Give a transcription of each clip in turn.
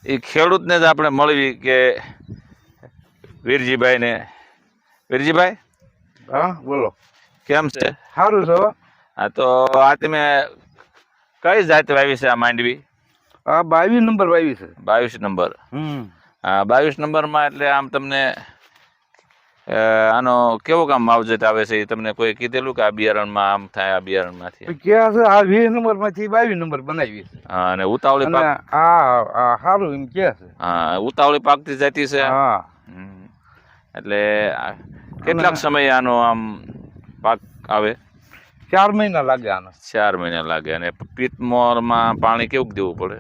એ ખેડૂતને જ આપણે મળવી કે વીરજીભાઈને. વીરજીભાઈ, હા બોલો. કેમ છે? સારું છે. હા, તો આ તમે કઈ જાત વાવી છે આ માંડવી? આ 22 નંબર વાવી છે. 22 નંબર. હા, 22 નંબરમાં એટલે આમ તમને આનો કેવો કામ માવજત આવે છે? તમને કોઈ કીધેલું કે આ બિયારણમાં આમ થાય, આ બિયારણમાંથી? ક્યાં છે આ 20 નંબર માંથી 22 નંબર બનાવી છે. હા, અને ઉતાવળી અને પાક. આ સારું એમ કે છે. હા, ઉતાવળી પાકતી જતી છે. હા. એટલે કેટલાક સમય આનો આમ પાક આવે? 4 મહિના લાગે આને. 4 મહિના લાગે. અને પિત્તમોરમાં પાણી કેવું દેવું પડે?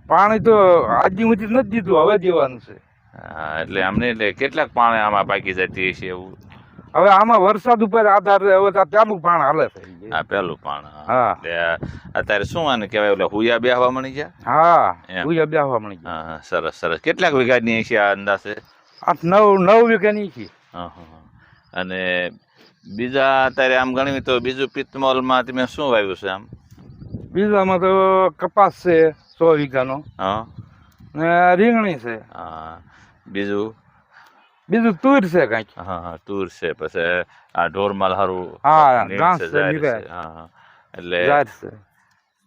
પાણી તો આજની સુધી નથી દીધું, હવે દેવાનું છે. હા, એટલે આમને એટલે કેટલાક પાણી આમાં પાકી જતી હશે એવું? હવે આમાં વરસાદ ઉપર આધાર હવે પેલું પાણી હાલે છે. હા, પેલું પાણી. હા. એટલે અત્યારે શું આને કહેવાય, એટલે હુયા બેહવા મળી ગયા? હા, હુયા બેહવા મળી ગયા. હા, સરસ સરસ. કેટલાક વીઘાની છે આ અંદાજે? 8-9 વીઘાની છે. હા. અને બીજા અત્યારે આમ ગણવી તો બીજું પિત્તમોલમાં તમે શું વાવ્યું છે આમ? બીજામાં તો કપાસ છે 100 વીઘાનો. હા. ને રીંગણી છે. હા. બીજું તુર છે કઈક. હા, તુર છે. પછી આ ઢોરમાલ હારું. હા, નીણ ઘાસ છે, છે, જાહેર નીકળે. છે. હા, એટલે જાહેર છે.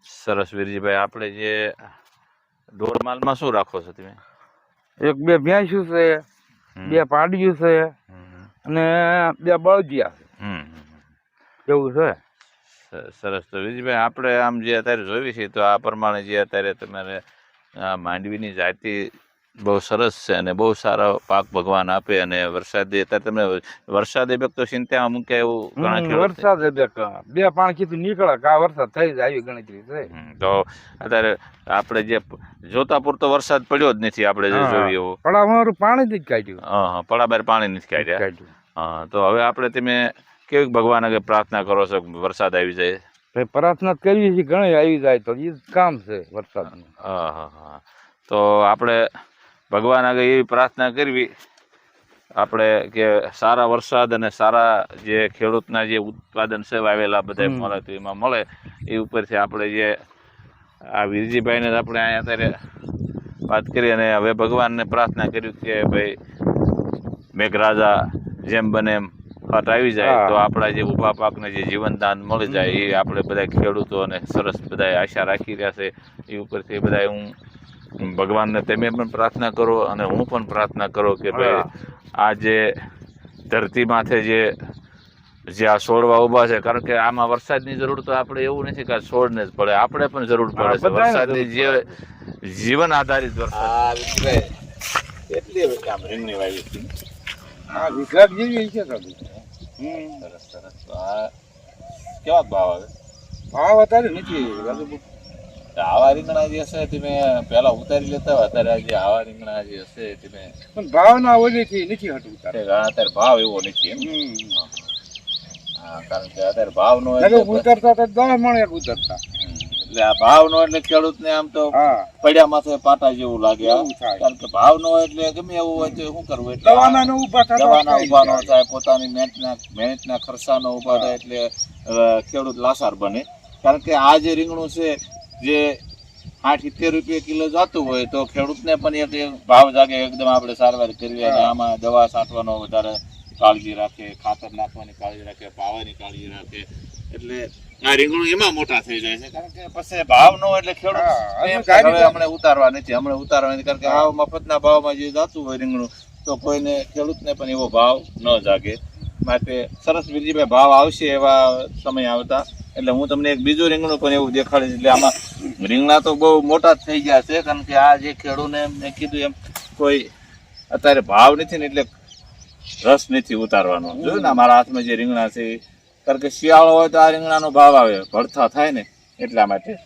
સરસ. વીરજીભાઈ, આપણે જે ઢોરમાલમાં શું રાખો છો તમે? 1-2 ભેંસું છે, 2 પાડિયું છે અને 2 બળદિયા છે. એવું છે. સરસ. તો વીરજીભાઈ, આપણે આમ જે અત્યારે જોઈ છે તો આ પ્રમાણે જે અત્યારે તમારે આ માંડવીની જાતિ બહુ સરસ છે અને બહુ સારો પાક ભગવાન આપે. અને વરસાદે અત્યારે તમે વરસાદે બેક તો ચિંતામાં મૂક્યા એવું ઘણા ખેડૂત. વરસાદ 2 પાણી કીધું નીકળે કા વરસાદ થઈ જાય આવી ગણતરી છે. તો અત્યારે આપણે જે જોતા પૂરતો વરસાદ પડ્યો જ નથી. આપણે જે જોઈએ એવું પડામાં પાણી જ કાઢ્યું. હા, પડા બહાર પાણી નથી કાઢ્યા. હા, તો હવે આપણે તમે કેવી ભગવાન આગળ પ્રાર્થના કરો છો વરસાદ આવી જાય? પ્રાર્થના કરવી છે, ઘણી આવી જાય તો એ કામ છે વરસાદનું. હા. તો આપણે ભગવાન આગળ એવી પ્રાર્થના કરવી આપણે કે સારા વરસાદ અને સારા જે ખેડૂતના જે ઉત્પાદન છે વાવેલા બધા મળે તો એમાં મળે. એ ઉપરથી આપણે જે આ વીરજીભાઈને આપણે અહીંયા અત્યારે વાત કરી અને હવે ભગવાનને પ્રાર્થના કર્યું કે ભાઈ મેઘરાજા જેમ બને એમ ફટ આવી જાય તો આપણા જે ઊભા પાકને જે જીવનદાન મળી જાય એ આપણે બધા ખેડૂતો અને સરસ બધા આશા રાખી રહ્યા છે. એ ઉપરથી બધા હું ભગવાનને તમે પણ પ્રાર્થના કરો અને હું પણ પ્રાર્થના કરો કે ભાઈ આ જે ધરતી માથે જે આ છોડવા ઊભા છે, કારણ કે આમાં વરસાદની જરૂર તો આપણે એવું નથી કે છોડને જ પડે, આપણે પણ જરૂર પડે છે વરસાદની. જે જીવન આધારિત વરસાદ. કેટલી આમ રીંગણી વાવી હતી? હા, વિઘાટ જેવી છે. સરસ. કેવા ભાવ આવે? ભાવ અત્યારે નથી. આવા રીંગણા જે હશે તમે પેલા ઉતારી લેતા હોય, અત્યારે આજે આવા રીંગણા જે હશે તમે પણ ભાવ ના ઓલી નથી હતું. અત્યારે ભાવ એવો નથી એમ. હા, કારણ કે અત્યારે ભાવ નો ઉતરતા તો 10 મણ ઉતરતા. એટલે આ ભાવ નો એટલે ખેડૂતને આમ તો પડ્યા માથે પાટા જેવું લાગે. કારણ કે ભાવ નો એટલે ગમે એવું હોય તો શું કરવું, એટલે દવાના ઉભા ન થાય, પોતાની મહેનતના ખર્ચાનો ઉભા થાય, એટલે ખેડૂત લાચાર બને. કારણ કે આ જે રીંગણું છે જે 60-70 રૂપિયા કિલો જતું હોય તો ખેડૂતને પણ એક ભાવ જાગે એકદમ આપણે સારવાર કરવી. અને આમાં દવા છાંટવાનો વધારે કાળજી રાખે, ખાતર નાખવાની કાળજી રાખે, પાવાની કાળજી રાખે, એટલે આ રીંગણું એમાં મોટા થઈ જાય છે. કારણ કે પછી ભાવ નો એટલે ખેડૂત હમણાં ઉતારવા નથી, કારણ કે આ મફતના ભાવમાં જે જતું હોય રીંગણું તો કોઈને ખેડૂતને પણ એવો ભાવ ન જાગે. માટે સરસ વીરજીભાઈ, ભાવ આવશે એવા સમય આવતા એટલે હું તમને એક બીજું રીંગણું પણ એવું દેખાડીશ. એટલે આમાં રીંગણા તો બહુ મોટા જ થઈ ગયા છે, કારણ કે આ જે ખેડૂતને મેં કીધું એમ કોઈ અત્યારે ભાવ નથી ને એટલે રસ નથી ઉતારવાનો. જોયું ને મારા હાથમાં જે રીંગણા છે, કારણ કે શિયાળો હોય તો આ રીંગણાનો ભાવ આવે, ભડથા થાય ને એટલા માટે.